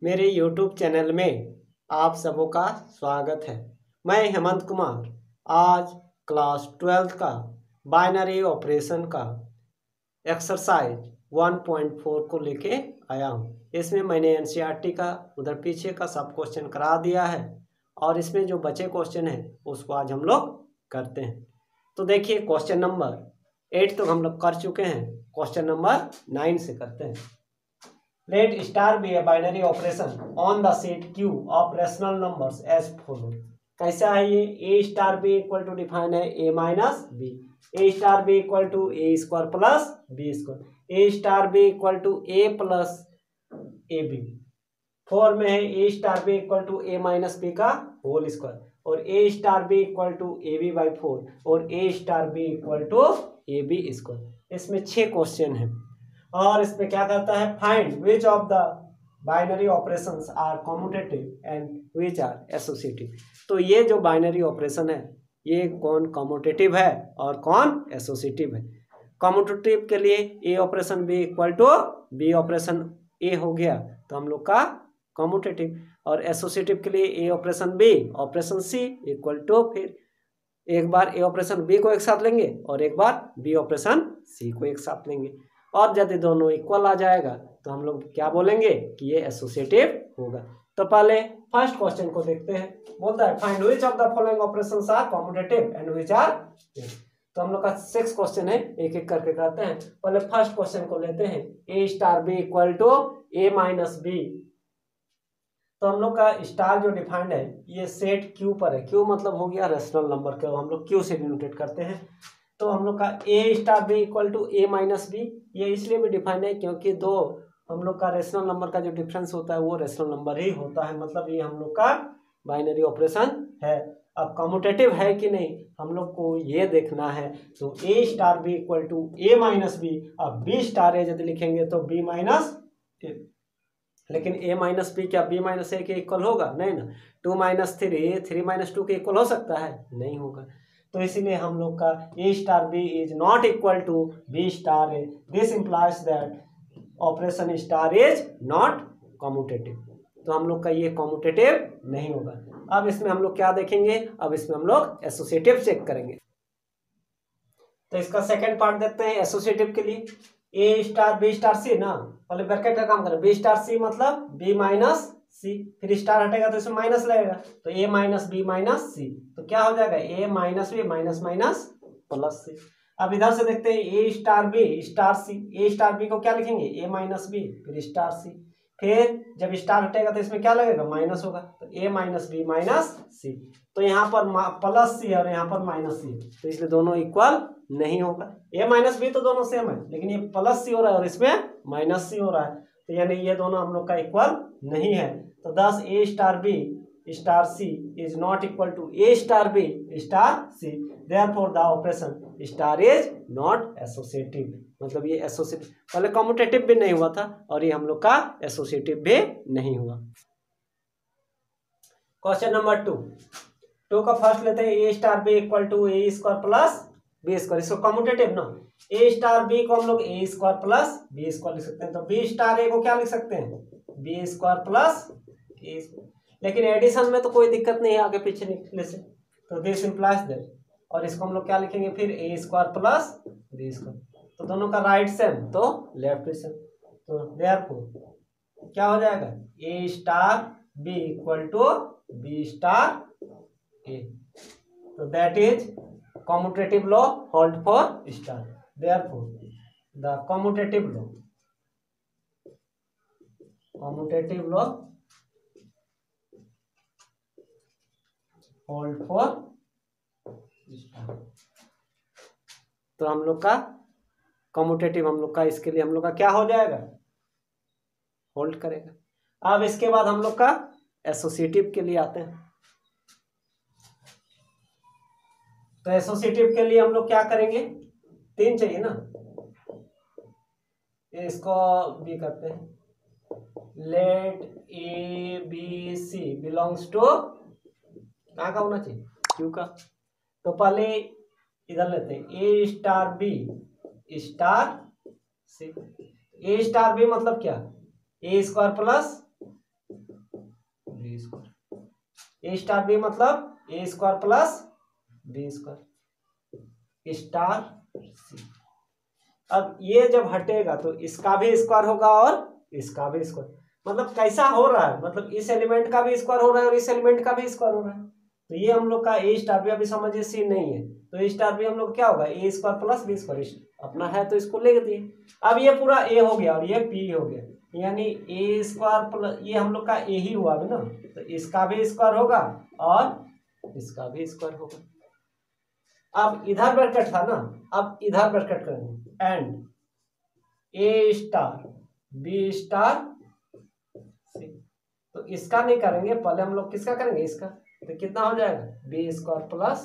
मेरे YouTube channel में आप सबों का स्वागत है। मैं हेमंत कुमार आज क्लास 12 का बाइनरी ऑपरेशन का एक्सरसाइज 1.4 को लेके आया हूँ। इसमें मैंने NCERT का उधर पीछे का सब क्वेश्चन करा दिया है और इसमें जो बचे क्वेश्चन हैं उसको आज हम लोग करते हैं। तो देखिए क्वेश्चन नंबर 8 तो हम लोग कर चुके हैं, क्वेश्चन नंबर 9 से करते हैं। Let star be a binary operation on the set Q of rational numbers as follows। कैसा है ये? A star B equal to define है A minus B, A star B equal to A square plus B square, A star B equal to A plus A B. Four में है A star B equal to A minus B का whole square और A star B equal to A B by 4 और A star B equal to A B square. इसमें 6 question है और इसमें क्या कहता है, find which of the binary operations are commutative and which are associative. तो ये जो बाइनरी ऑपरेशन है ये कौन कम्यूटेटिव है और कौन एसोसिएटिव है। कम्यूटेटिव के लिए A operation B equal to B operation A हो गया तो हम लोग का कम्यूटेटिव, और एसोसिएटिव के लिए A operation B operation C equal to फिर एक बार ए ऑपरेशन बी को एक साथ लेंगे और एक बार बी ऑपरेशन सी को एक साथ लेंगे, और यदि दोनों इक्वल आ जाएगा तो हम लोग क्या बोलेंगे कि ये एसोसिएटिव होगा। तो पहले फर्स्ट क्वेश्चन को देखते हैं। बोलता है find which of the following operations are commutative and which are. तो हम लोग का 6 क्वेश्चन है, एक एक करके करते हैं। पहले फर्स्ट क्वेश्चन को लेते हैं, A star B equal to A minus B. तो हम लोग का स्टार जो डिफाइंड है ये सेट क्यू पर है। क्यू मतलब हो गया रेशनल नंबर के, हम लोग क्यू से डिनोटेट करते हैं। तो हम लोग का A star B equal to A minus B, ये इसलिए भी डिफाइंड है क्योंकि दो हम लोग का रेशनल नंबर का जो डिफरेंस होता है वो रेशनल नंबर ही होता है, मतलब ये हम लोग का बाइनरी ऑपरेशन है। अब कम्यूटेटिव है कि नहीं हम लोग को ये देखना है। तो ए star B equal to A minus B, अब बी स्टार ए यदि लिखेंगे तो बी माइनस ए, लेकिन ए माइनस बी क्या बी माइनस ए के इक्वल होगा? नहीं ना। 2 माइनस 3 माइनस 2 के इक्वल हो सकता है? नहीं होगा। तो इसीलिए हम लोग का A star B is not equal to B star A. This implies that operation star is not commutative. तो हम लोग का ये कम्यूटेटिव नहीं होगा। अब इसमें हम लोग क्या देखेंगे, अब इसमें हम लोग एसोसिएटिव चेक करेंगे। तो इसका सेकेंड पार्ट देखते हैं एसोसिएटिव के लिए। ए स्टार बी स्टार सी ना, पहले ब्रैकेट का काम करें। बी स्टार सी मतलब बी माइनस सी, फिर स्टार हटेगा तो इसमें माइनस लगेगा तो A minus B minus C, तो क्या हो जाएगा A minus B minus minus plus C. अब इधर से देखते हैं A star B star C. A star B को क्या लिखेंगे? ए माइनस बी फिर स्टार सी, फिर जब स्टार हटेगा तो इसमें क्या लगेगा? माइनस होगा तो A minus B minus C. तो यहाँ पर प्लस सी और यहाँ पर माइनस सी, तो इसलिए दोनों इक्वल नहीं होगा। ए माइनस बी तो दोनों सेम है, लेकिन ये प्लस सी हो रहा है और इसमें माइनस सी हो रहा है, तो यानी ये दोनों हम लोग का इक्वल नहीं है। तो thus A star B star C is not equal to A star B star C, therefore the operation star is not associative. मतलब ये एसोसिएटिव, पहले कम्यूटेटिव भी नहीं हुआ था और ये हम लोग का एसोसिएटिव भी नहीं हुआ। क्वेश्चन नंबर 2 का फर्स्ट लेते हैं। A star B equal to A square plus B square, इसको कम्यूटेटिव ना। ए स्टार बी को हम लोग A square plus B square लिख सकते हैं, तो बी स्टार ए को क्या लिख सकते हैं? बी स्क्वायर प्लस ए, लेकिन एडिशन में तो कोई दिक्कत नहीं है आगे पीछे लिखने से, तो दिस इंप्लाइज दैट, और इसको हम लोग क्या लिखेंगे फिर? A square plus B square. तो दोनों का राइट सेम तो लेफ्ट भी सेम, तो देयरफॉर क्या हो जाएगा? A star B equal to B star ए, तो that is commutative law hold for star, therefore the commutative law hold for star। तो हम लोग का कम्यूटेटिव हम लोग का इसके लिए हम लोग का क्या हो जाएगा? होल्ड करेगा। अब इसके बाद हम लोग का एसोसिएटिव के लिए आते हैं। तो एसोसिएटिव के लिए हम लोग क्या करेंगे? 3 चाहिए ना, इसको भी करते हैं। Let A B C belongs to, कहाँ का होना चाहिए? क्यू का। तो पहले इधर लेते हैं A star B star C. A star B मतलब क्या? A square plus B square. A star B मतलब A square plus B square star C. अब ये जब हटेगा तो इसका भी स्क्वायर होगा और इसका भी स्क्वायर, मतलब कैसा हो रहा है, मतलब इस एलिमेंट का भी स्क्वायर हो रहा है और इस एलिमेंट का भी स्क्वायर हो रहा है। तो ये हम लोग का ए स्टार बी, अभी समझिए सी नहीं है तो ए स्टार बी हम लोग क्या होगा, ए स्क्वायर प्लस बी स्क्वायर अपना है तो इसको लिख दिए। अब ये पूरा ए हो गया और ये पी हो गया, यानी ए स्क्वायर प्लस ये हम लोग का ए ही हुआ अभी ना, तो इसका भी स्क्वायर होगा और इसका भी स्क्वायर होगा। अब इधर ब्रैकेट था ना, अब इधर ब्रैकेट करेंगे and A star B star सी। तो इसका नहीं करेंगे, पहले हम लोग किसका करेंगे, इसका। तो कितना हो जाएगा, B square plus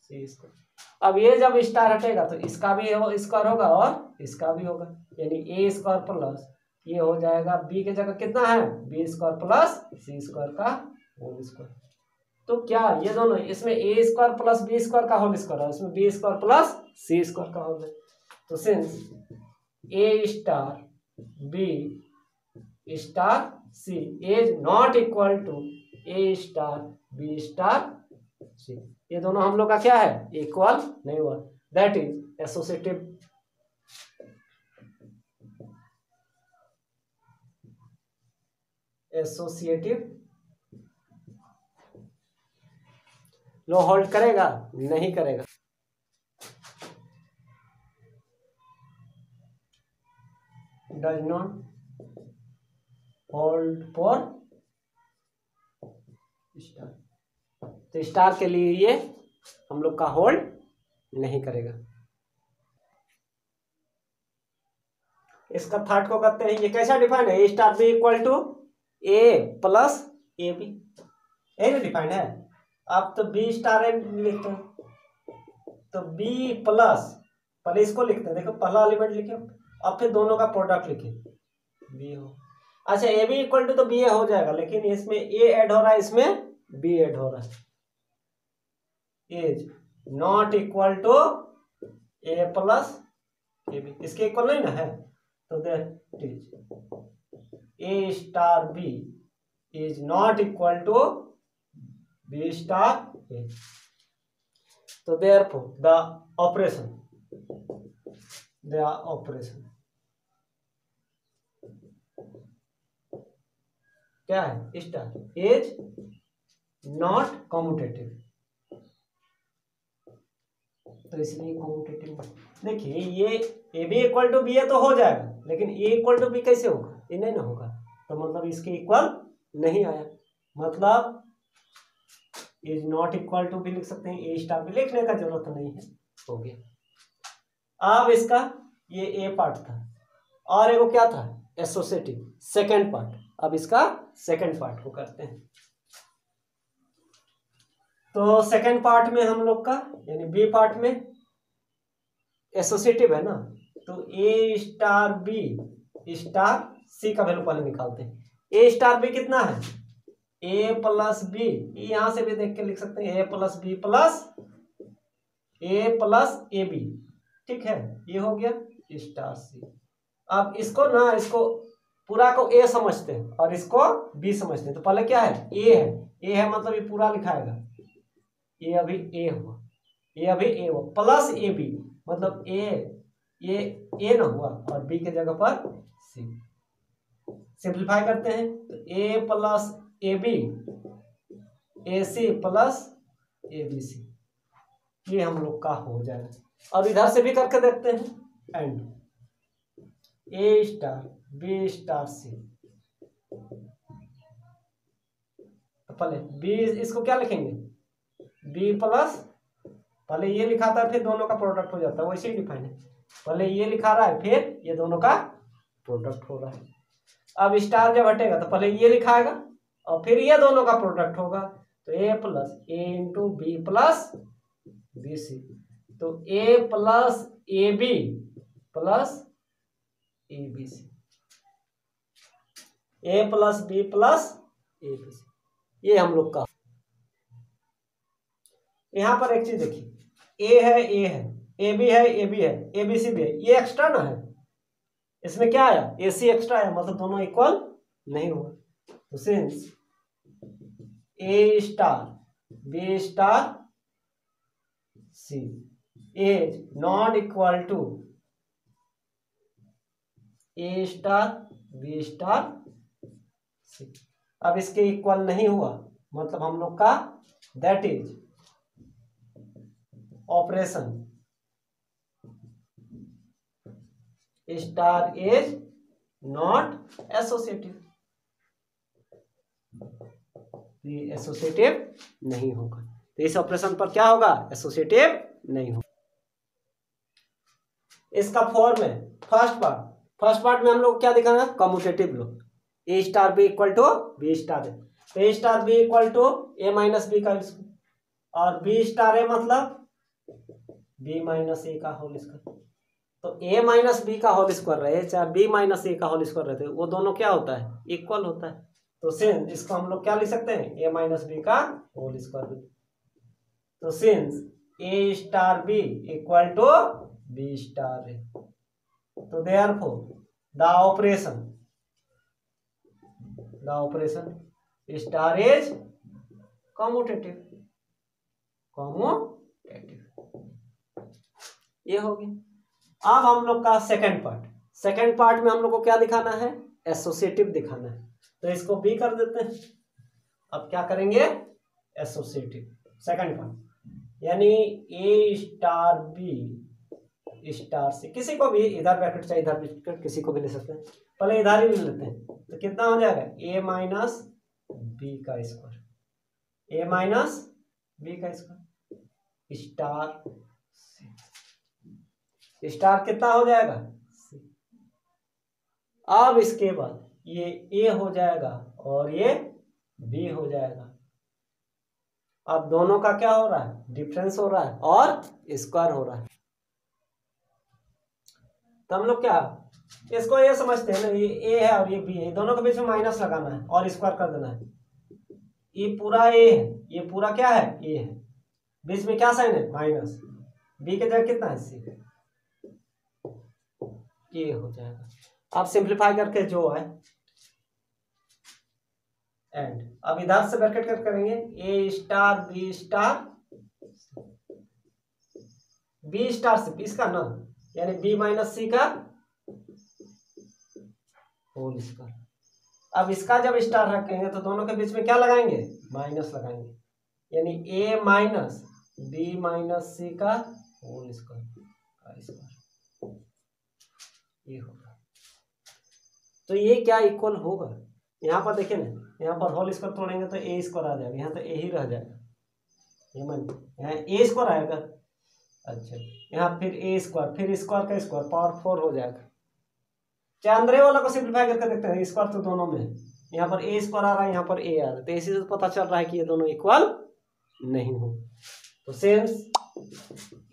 C square. अब ये जब स्टार हटेगा तो इसका भी स्क्वायर होगा और इसका भी होगा, यानी ए स्क्वायर प्लस ये हो जाएगा बी के जगह कितना है, B square plus C square का होल स्क्वायर। तो क्या ये दोनों, इसमें A square plus B square का होल स्क्वायर है, इसमें B square plus C square का होल है। तो since A star B star C is not equal to A star B star सी, ये दोनों हम लोग का क्या है, इक्वल नहीं हुआ, that is associative. Associative low hold करेगा, नहीं करेगा। Does not hold for star, तो स्टार के लिए ये हम लोग का होल्ड नहीं करेगा। इसका थर्ड को करते हैं, ये कैसा डिफाइंड है, A star B equal to A plus A B, यही डिफाइंड है। अब तो बी स्टार ए लिखते हैं, तो बी प्लस, पहले इसको लिखते हैं, देखो पहला एलिमेंट लिखे अब फिर दोनों का प्रोडक्ट लिखे बी हो। अच्छा ए बी इक्वल टू तो बी ए हो जाएगा, लेकिन इसमें ए ऐड हो रहा है, इसमें बी ऐड हो रहा है, is not equal to A plus A B, इसके इक्वल नहीं ना है, तो that is A star B is not equal to B star ए। तो देयरफॉर द ऑपरेशन क्या है, स्टार इज नॉट कम्यूटेटिव, तो इसलिए कम्यूटेटिव। देखिए ये A B equal to B A तो हो जाएगा, लेकिन ए इक्वल टू बी कैसे होगा, ये नहीं ना होगा, तो मतलब इसके इक्वल नहीं आया, मतलब इज नॉट इक्वल टू भी लिख सकते हैं, ए स्टार भी लिखने का जरूरत नहीं है, हो गया। अब इसका ये ए पार्ट था और एगो क्या था, एसोसिएटिव सेकेंड पार्ट। अब इसका सेकेंड पार्ट को करते हैं। तो सेकेंड पार्ट में हम लोग का यानी बी पार्ट में एसोसिएटिव है ना, तो ए स्टार बी स्टार सी का वैल्यू पहले निकालते हैं। ए स्टार बी कितना है, ए प्लस बी, यहां से भी देख के लिख सकते हैं, A plus B plus A B, ठीक है, ये हो गया स्टार सी। अब इसको ना, इसको पूरा को ए समझते हैं और इसको बी समझते हैं, तो पहले क्या है, ए है मतलब ये पूरा लिखाएगा, ये अभी ए हुआ, ये अभी ए हुआ, प्लस ए बी मतलब ए ना हुआ और बी के जगह पर सी। सिंप्लीफाई करते हैं तो ए plus A B A C plus A B C, ये हम लोग का हो जाएगा। और इधर से भी करके देखते हैं, and A star B star सी, तो पहले बी, इसको क्या लिखेंगे, बी प्लस, पहले ये लिखा था फिर दोनों का प्रोडक्ट हो जाता है, वैसे ही डिफाइन है, पहले ये लिखा रहा है फिर ये दोनों का प्रोडक्ट हो रहा है। अब स्टार जब हटेगा तो पहले ये लिखाएगा और फिर ये दोनों का प्रोडक्ट होगा, तो ए plus A into B plus B C, तो ए plus A B plus A B C, A plus B plus A B C, ये हम लोग का। यहां पर एक चीज देखिए, ए है, ए बी है, ए बी है, ए बी सी भी है, ये एक्स्ट्रा ना है, इसमें क्या आया, ए सी एक्स्ट्रा है, मतलब दोनों इक्वल नहीं हुआ। तो since A star B star C is not equal to A star B star C. अब इसके इक्वल नहीं हुआ, मतलब हम लोग का that is operation star is not associative, ये एसोसिएटिव नहीं होगा। तो इस ऑपरेशन पर क्या होगा, एसोसिएटिव नहीं होगा। इसका फॉर्म है फर्स्ट पार्ट में हम लोग क्या दिखाना है, commutative law, A star B equal to B star है, तो ए star B equal to A minus B का स्क्वायर, और बी स्टार है मतलब बी माइनस ए का होल स्क्वायर। तो ए माइनस बी का होल स्क्वायर रहे चाहे बी माइनस ए का होल स्क्वायर रहते, वो दोनों क्या होता है, इक्वल होता है। तो सिंस इसको हम लोग क्या लिख सकते हैं, ए माइनस बी का होल स्क्वायर। तो since A star B equal to B star है, तो therefore the operation star is commutative, ये हो गया। अब हम लोग का सेकंड पार्ट में हम लोग को क्या दिखाना है, एसोसिएटिव दिखाना है। तो इसको बी कर देते हैं। अब क्या करेंगे, एसोसिएटिव सेकंड पार्ट, यानी ए स्टार बी स्टार से, किसी को भी इधर ब्रैकेट चाहे इधर ब्रैकेट किसी को भी ले सकते हैं, पहले इधर ही ले लेते हैं। तो कितना हो जाएगा, ए माइनस बी का स्क्वायर, ए माइनस बी का स्क्वायर स्टार कितना हो जाएगा, अब इसके बाद ये ए हो जाएगा और ये बी हो जाएगा। अब दोनों का क्या हो रहा है, डिफरेंस हो रहा है और स्क्वायर हो रहा है। तो हम लोग क्या इसको ये समझते हैं ना, ये ए है और ये बी है, दोनों के बीच में माइनस लगाना है और स्क्वायर कर देना है। ये पूरा ए है, ये पूरा क्या है, ए है, बीच में क्या साइन है, माइनस, बी के जगह कितना है, सी, ये हो जाएगा। अब सिंप्लीफाई करके जो है एंड, अब इधर से ब्रैकेट कर करेंगे, ए स्टार बी स्टार से इसका ना, यानी बी माइनस सी का होल स्क्वायर। अब इसका जब स्टार रखेंगे तो दोनों के बीच में क्या लगाएंगे, माइनस लगाएंगे, यानी ए माइनस बी माइनस सी का होल स्क्वायर, ये होगा। तो ये क्या इक्वल होगा, यहाँ पर देखिए ना, यहाँ पर होल स्क्वायर तोड़ेंगे तो ए स्क्वायर आ जाएगा, यहाँ तो ए ही रह जाएगा, यहाँ ए स्क्वायर आएगा। अच्छा, यहाँ फिर ए स्क्वायर, फिर स्क्वायर का स्क्वायर, पावर 4 हो जाएगा। चाहे अंदर वाला को सिंप्लीफाई करके देखते हैं, स्क्वायर तो दोनों में, यहाँ पर ए स्क्वायर आ रहा है, यहाँ पर ए आ रहा है, तो इसी से पता चल रहा है कि ये दोनों इक्वल नहीं हो। तो since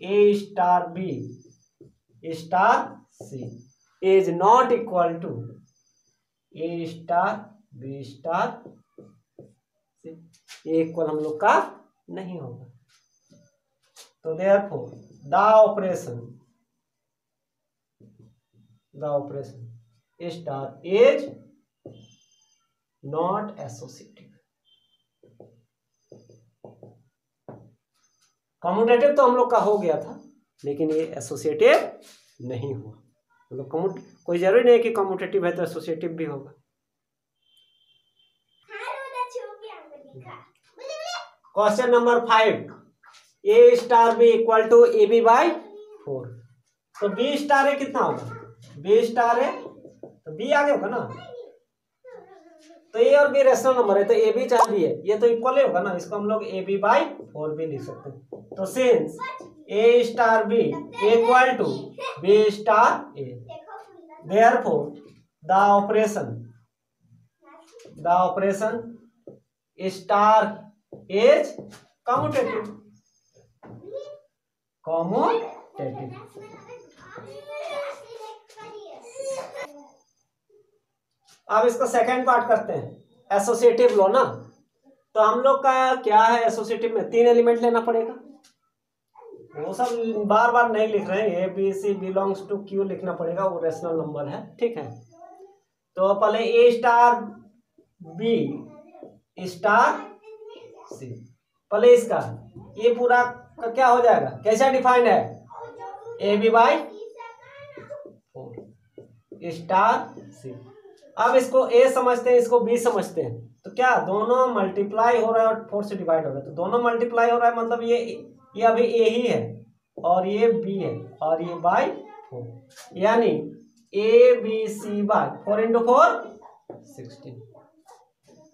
A star B star C is not equal to A star B star सी, ये इक्वल हम लोग का नहीं होगा। तो therefore the operation star is not associative. Commutative तो हम लोग का हो गया था, लेकिन ये एसोसिएटिव नहीं हुआ। मतलब कोई जरूरी नहीं कि कम्यूटेटिव है तो एसोसिएटिव भी होगा। Question number 5, A star B equal to A B by 4। तो बी स्टार है कितना होगा, बी स्टार है तो बी आगे होगा ना, तो ए और बी रेशनल नंबर है, तो ए बी चाहे बी है, ये तो इक्वल ही होगा ना, इसको हम लोग ए बी बाई 4 भी लिख सकते हैं। तो since A star B equal to B star A, therefore the operation star is commutative. अब इसका सेकंड पार्ट करते हैं, एसोसिएटिव लो ना। तो हम लोग का क्या है, एसोसिएटिव में 3 एलिमेंट लेना पड़ेगा, वो सब बार बार नहीं लिख रहे हैं, A B C belongs to Q लिखना पड़ेगा, वो रेशनल नंबर है, ठीक है। तो पहले ए स्टार बी स्टार सी। पहले इसका ये पूरा का क्या हो जाएगा, कैसा डिफाइंड है, A B by 4 star C. अब इसको ए समझते हैं, इसको बी समझते हैं, तो क्या दोनों मल्टीप्लाई हो रहा है और 4 से डिवाइड हो रहा है, तो दोनों मल्टीप्लाई हो रहा है मतलब ये अभी ए ही है और ये बी है और ये बाई 4, यानी A B C by 4 into 4 16।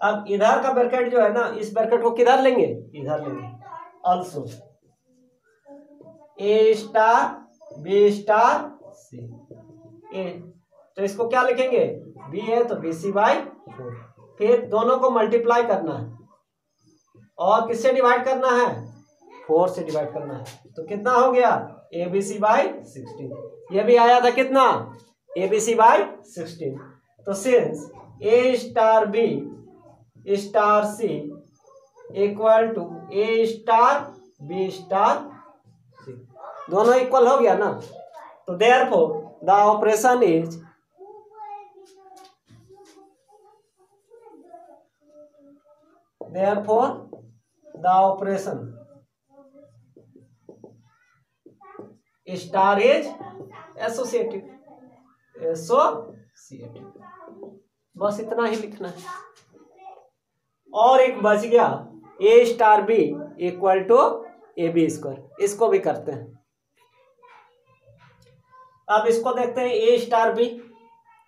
अब इधर का ब्रैकेट जो है ना, इस ब्रैकेट को किधर लेंगे, इधर लेंगे। Also a star B star C, a तो इसको क्या लिखेंगे, बी है तो बी सी बाई 4, फिर दोनों को मल्टीप्लाई करना है और किससे डिवाइड करना है, 4 से डिवाइड करना है, तो कितना हो गया, ए बी सी बाई 16। ये भी आया था कितना, ए बी सी बाई 16। तो since A star B star c equal to A star B star c, दोनों इक्वल हो गया ना, तो therefore the operation is star is associative, बस इतना ही लिखना है। और एक बच गया a star B equal to A B square, इसको भी करते हैं। अब इसको देखते हैं, ए स्टार बी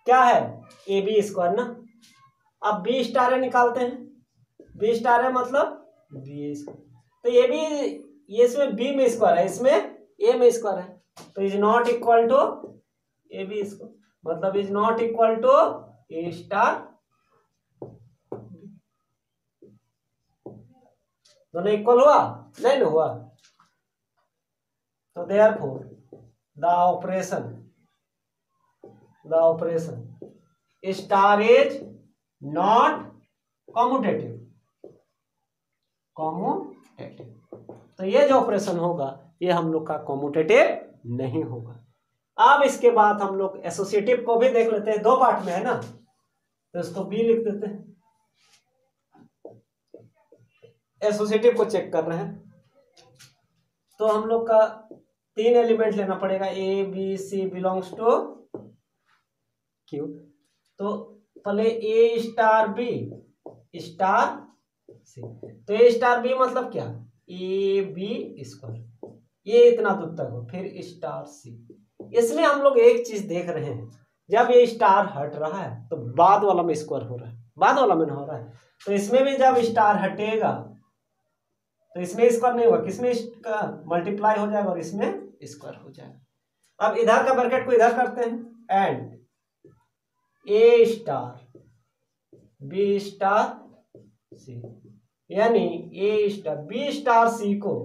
क्या है, ए बी स्क्वायर ना। अब बी स्टार निकालते हैं, बी स्टार है मतलब बी स्क्वायर, तो ये भी ये इसमें बी में स्क्वायर है, इसमें ए में स्क्वायर है, तो is not equal to A B square, मतलब is not equal to A star. दोनों इक्वल हुआ, नहीं ना हुआ, तो therefore the operation star is not commutative. तो ये जो ऑपरेशन होगा ये हम लोग का कॉम्यूटेटिव नहीं होगा। अब इसके बाद हम लोग एसोसिएटिव को भी देख लेते हैं, 2 पार्ट में है ना, तो इसको बी लिख देते हैं। एसोसिएटिव को चेक कर रहे हैं, तो हम लोग का 3 एलिमेंट लेना पड़ेगा, A B C belongs to Q. तो पहले ए स्टार बी स्टार सी, तो ए स्टार बी मतलब क्या, ए बी स्क्वायर, ये इतना दूर तक हो, फिर स्टार सी। इसमें हम लोग एक चीज देख रहे हैं, जब ये स्टार हट रहा है तो बाद वाला में स्क्वायर हो रहा है, बाद वाला में हो रहा है, तो इसमें भी जब स्टार हटेगा तो इसमें स्क्वायर नहीं होगा, किसमें इसका मल्टीप्लाई हो जाएगा और इसमें स्क्वायर हो जाएगा। अब इधर का ब्रैकेट को इधर करते हैं, and A star B star c, यानी a star B star c को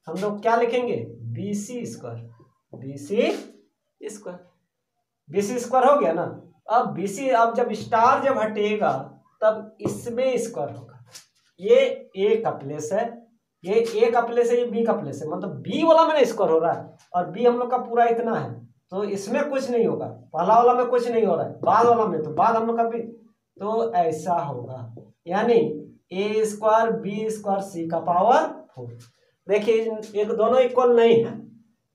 हम लोग क्या लिखेंगे, b c square, b c square, b c square हो गया ना। अब बी सी, अब जब स्टार जब हटेगा तब इसमें स्क्वायर होगा, ये ए का प्लेस है, ये ए का प्लेस है, ये बी का प्लेस है, मतलब बी वाला में स्क्वायर हो रहा है और बी हम लोग का पूरा इतना है, तो इसमें कुछ नहीं होगा, पहला वाला में कुछ नहीं हो रहा है, बाद वाला में तो बाद हम लोग का भी, तो ऐसा होगा, यानी ए स्क्वायर बी स्क्वायर सी का पावर 4। देखिए एक दोनों इक्वल नहीं है,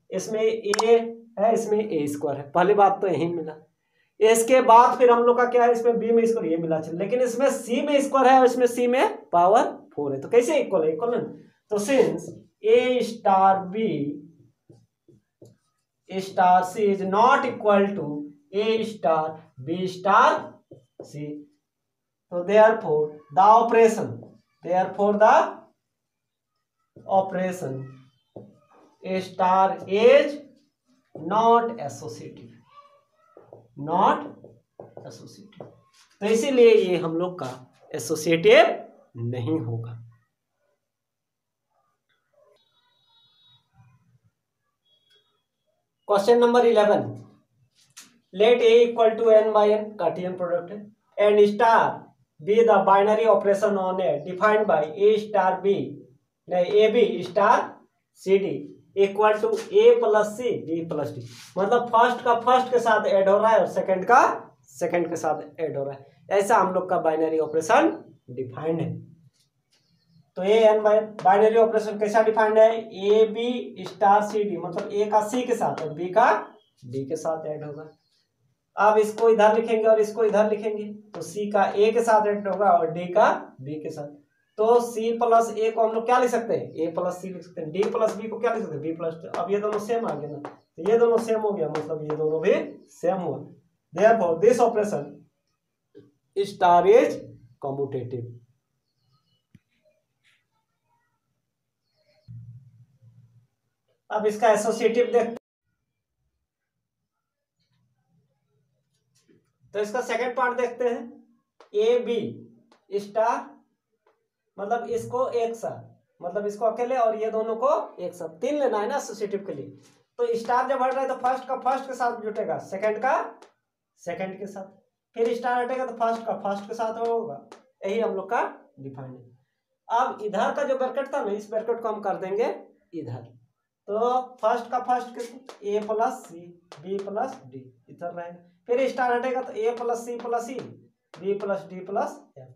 इसमें ए है इसमें ए स्क्वायर है, पहली बात तो यही मिला। इसके बाद फिर हम लोग का क्या है, इसमें बी में स्क्वायर ये मिला, लेकिन इसमें सी में स्क्वायर है और इसमें सी में पावर 4 है, तो कैसे इक्वल है, इक्वल है। तो since A star B star C is not equal to A star B star सी, तो therefore the operation a star is not associative, तो इसीलिए ये हम लोग का एसोसिएटिव नहीं होगा। Question number 11, let a equal to n by n Cartesian product है and star b the binary operation on a defined by a star b a B star C d equal to A plus c b plus d, मतलब first का first के साथ add हो रहा है और second का सेकंड के साथ ऐड हो रहा है, ऐसा हम लोग का बाइनरी ऑपरेशन डिफाइंड है। तो ए एन बाइनरी ऑपरेशन कैसा डिफाइंड है, A B star C D, मतलब ए का सी के साथ और बी का डी के साथ ऐड होगा। अब इसको इधर लिखेंगे और इसको इधर लिखेंगे, तो सी का ए के साथ ऐड होगा और डी का बी के साथ। तो सी प्लस ए को हम लोग क्या लिख सकते हैं, ए प्लस सी लिख सकते हैं। डी प्लस बी को क्या लिख सकते हैं, बी प्लस। अब ये दोनों सेम आ गए ना, तो ये दोनों सेम हो गया, मतलब ये दोनों भी सेम हुआ। Therefore this operation star is commutative. अब इसका एसोसिएटिव देखते, तो इसका सेकंड पार्ट देखते हैं। ए बी स्टार, मतलब इसको एक साथ, मतलब इसको अकेले और ये दोनों को एक साथ, तीन लेना है ना एसोसिएटिव के लिए। तो स्टार जब हट रहा है तो फर्स्ट का फर्स्ट के साथ जुटेगा, सेकंड का सेकंड के साथ, फिर स्टार हटेगा तो फर्स्ट का फर्स्ट के साथ होगा। यही हम लोग का डिफाइन है। अब इधर का जो ब्रैकेट था ना, इस ब्रैकेट को हम कर देंगे इधर। तो फर्स्ट का फर्स्ट के a plus c b plus d इधर रहेगा, फिर स्टार हटेगा तो ए plus c plus e b plus D plus f.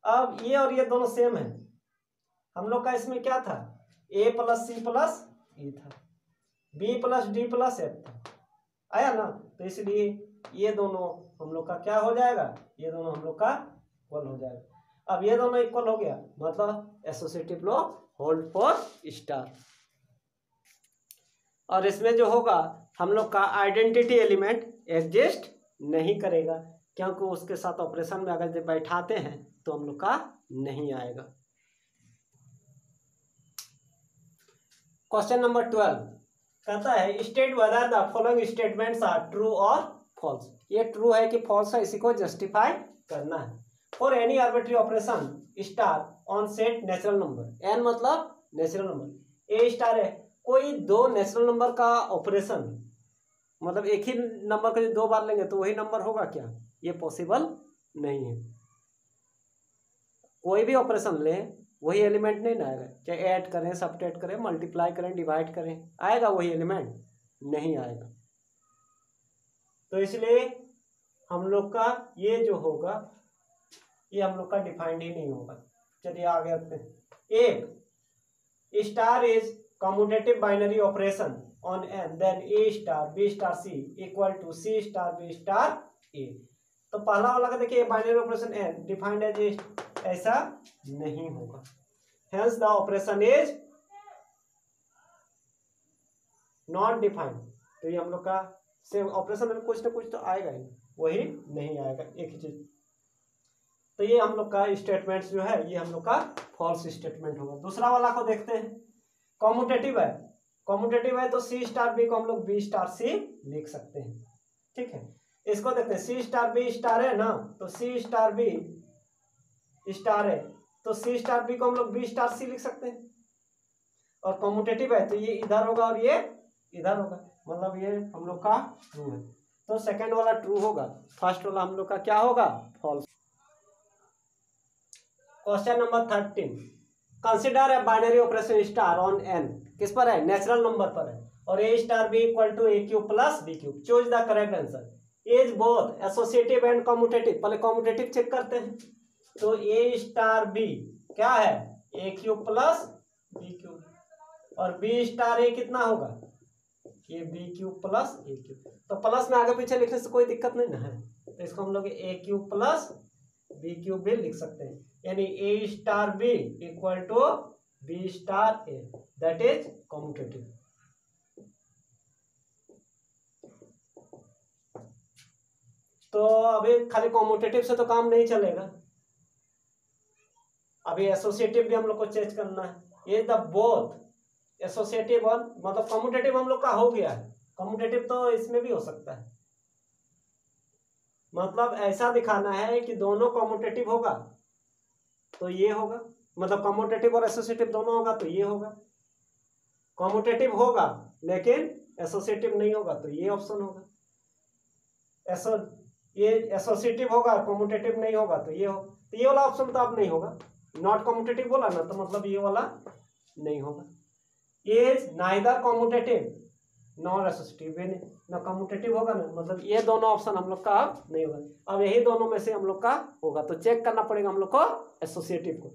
अब ये और ये दोनों सेम है, हम लोग का इसमें क्या था, ए प्लस सी प्लस ई था, B plus D plus F था, आया ना। तो इसलिए ये दोनों हम लोग का क्या हो जाएगा, ये दोनों हम लोग का इक्वल हो जाएगा। अब ये दोनों इक्वल हो गया, मतलब associative law hold for star. और इसमें जो होगा हम लोग का आइडेंटिटी एलिमेंट एग्जिस्ट नहीं करेगा, क्योंकि उसके साथ ऑपरेशन में अगर जब बैठाते हैं तो हम लोग का नहीं आएगा। क्वेश्चन नंबर 12 कहता है state whether the following statements are true और फॉल्स। ये ट्रू है कि फॉल्स है, इसी को जस्टिफाई करना है। For any arbitrary operation star on set natural number, N मतलब नेचुरल नंबर, ए स्टार है, कोई दो नेचुरल नंबर का ऑपरेशन, मतलब एक ही नंबर का जो दो बार लेंगे तो वही नंबर होगा क्या, ये पॉसिबल नहीं है। कोई भी ऑपरेशन ले वही एलिमेंट नहीं ना आएगा, चाहे ऐड करें सब्ट्रैक्ट करें मल्टीप्लाई करें डिवाइड करें, आएगा वही एलिमेंट, नहीं आएगा। तो इसलिए हम लोग का ये जो होगा ये हम लोग का डिफाइंड ही नहीं होगा। चलिए आगे आते हैं। एक star is commutative binary operation on n then a star B star c equal to c star B star ए। तो पहला वाला का देखिए binary operation n defined as ऐसा नहीं होगा, hence the operation is not defined. तो ये हम लोग का सेम ऑपरेशन में कुछ ना कुछ तो आएगा ही, वही नहीं आएगा एक ही चीज। तो ये हम लोग का स्टेटमेंट जो है ये हम लोग का फॉल्स स्टेटमेंट होगा। दूसरा वाला को देखते हैं, कम्यूटेटिव है, कम्यूटेटिव है तो सी स्टार बी को हम लोग बी स्टार सी लिख सकते हैं, ठीक है। इसको देखते हैं, सी स्टार बी स्टार है ना, तो सी स्टार बी स्टार है तो सी स्टार बी को हम लोग बी स्टार सी लिख सकते हैं। और कम्यूटेटिव है तो ये इधर होगा और ये इधर होगा, मतलब ये हम लोग का ट्रू है। तो सेकंड वाला ट्रू होगा, फर्स्ट वाला हम लोग का क्या होगा, false. Question number 13 consider a binary operation star on n, किस पर है, नेचुरल नंबर पर है, और a star B equal to a cube plus b cube. Choose the correct answer. Is both associative and commutative. पहले commutative check करते हैं, तो ए स्टार बी क्या है, a cube plus b cube, और बी स्टार ए कितना होगा, ये b cube plus a cube. तो प्लस में आगे पीछे लिखने से कोई दिक्कत नहीं ना है, तो इसको हम लोग a cube plus b cube भी लिख सकते हैं, यानी a star B equal to B star a, that is commutative. तो अभी खाली कम्यूटेटिव से तो काम नहीं चलेगा, अभी एसोसिएटिव भी हम लोग को चेंज करना है। ये द बोथ एसोसिएटिव और मतलब कम्यूटेटिव हम लोग का हो गया है, कम्यूटेटिव तो इसमें भी हो सकता है, मतलब ऐसा दिखाना है कि दोनों कम्यूटेटिव होगा तो ये होगा, मतलब कम्यूटेटिव और एसोसिएटिव दोनों होगा तो ये होगा, कम्यूटेटिव होगा लेकिन एसोसिएटिव नहीं होगा तो ये ऑप्शन होगा, ये एसोसिएटिव होगा कम्यूटेटिव नहीं होगा तो ये होगा। तो ये वाला ऑप्शन तो अब नहीं होगा, नॉट कम्यूटेटिव बोला ना, तो मतलब ये वाला नहीं होगा। Is neither commutative nor associative, ना कम्यूटेटिव होगा ना, मतलब ये दोनों ऑप्शन हम लोग का अब नहीं होगा, अब यही दोनों में से हम लोग का होगा। तो चेक करना पड़ेगा हम लोग को एसोसिएटिव को।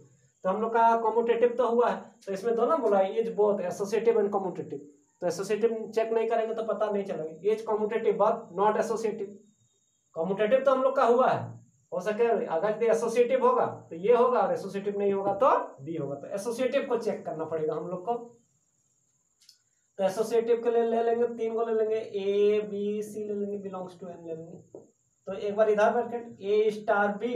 तो हम लोग का कॉम्यूटेटिव तो हुआ है, तो इसमें दोनों बोला है is both associative and commutative. तो एसोसिएटिव चेक नहीं करेंगे तो पता नहीं चलेगा। Is commutative but not associative. Commutative तो हम लोग का हुआ है, हो सके अगर एसोसिएटिव होगा तो ये होगा और एसोसिएटिव नहीं होगा तो बी होगा। तो एसोसिएटिव को चेक करना पड़ेगा हम लोग को। तो एसोसिएटिव के लिए ले लेंगे 3 को ले लेंगे, ए बी सी ले लेंगे, बिलोंग्स टू एन ले लेंगे। तो एक बार इधर bracket a star B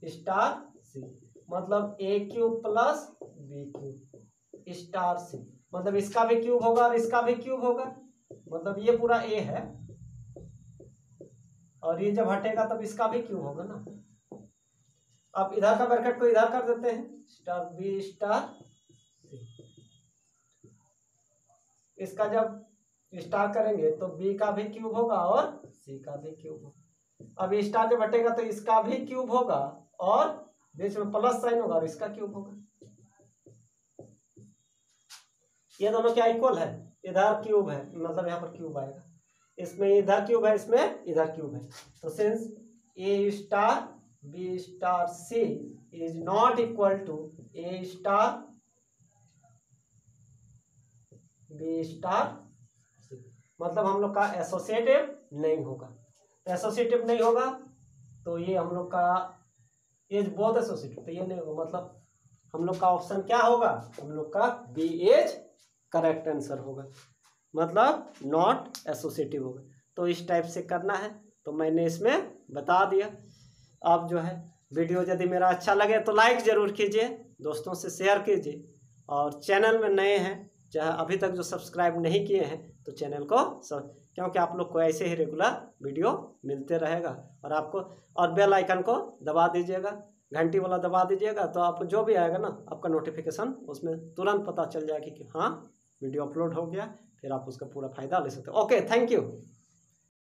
star c, मतलब a cube plus b cube star c, मतलब इसका भी क्यूब होगा और इसका भी क्यूब होगा, मतलब ये पूरा ए है और ये जब हटेगा तब इसका भी क्यूब होगा ना। अब इधर का ब्रैकेट को इधर कर देते हैं, स्टार बी स्टार सी। इसका जब स्टार करेंगे तो बी का भी क्यूब होगा और सी का भी क्यूब होगा। अब ये स्टार जब हटेगा तो इसका भी क्यूब होगा और बीच में प्लस साइन होगा और इसका क्यूब होगा। ये दोनों क्या इक्वल है, इधर क्यूब है मतलब यहाँ पर क्यूब आएगा, इसमें इधर क्यूब है इसमें इधर क्यूब है। तो since A star B star C is not equal to A star B star c, मतलब हम लोग का एसोसिएटिव नहीं होगा। एसोसिएटिव नहीं होगा तो ये हम लोग का इज बोथ एसोसिएटिव, तो ये नहीं होगा, मतलब हम लोग का ऑप्शन क्या होगा, हम लोग का बी इज करेक्ट आंसर होगा, मतलब नॉट एसोसिएटिव होगा। तो इस टाइप से करना है, तो मैंने इसमें बता दिया। अब जो है वीडियो यदि मेरा अच्छा लगे तो लाइक ज़रूर कीजिए, दोस्तों से शेयर कीजिए, और चैनल में नए हैं चाहे अभी तक जो सब्सक्राइब नहीं किए हैं तो चैनल को क्योंकि आप लोग को ऐसे ही रेगुलर वीडियो मिलते रहेगा। और आपको और बेल आइकन को दबा दीजिएगा, घंटी वाला दबा दीजिएगा, तो आपको जो भी आएगा ना आपका नोटिफिकेशन उसमें तुरंत पता चल जाएगी कि हाँ वीडियो अपलोड हो गया, फिर आप उसका पूरा फ़ायदा ले सकते हो। Okay, thank you.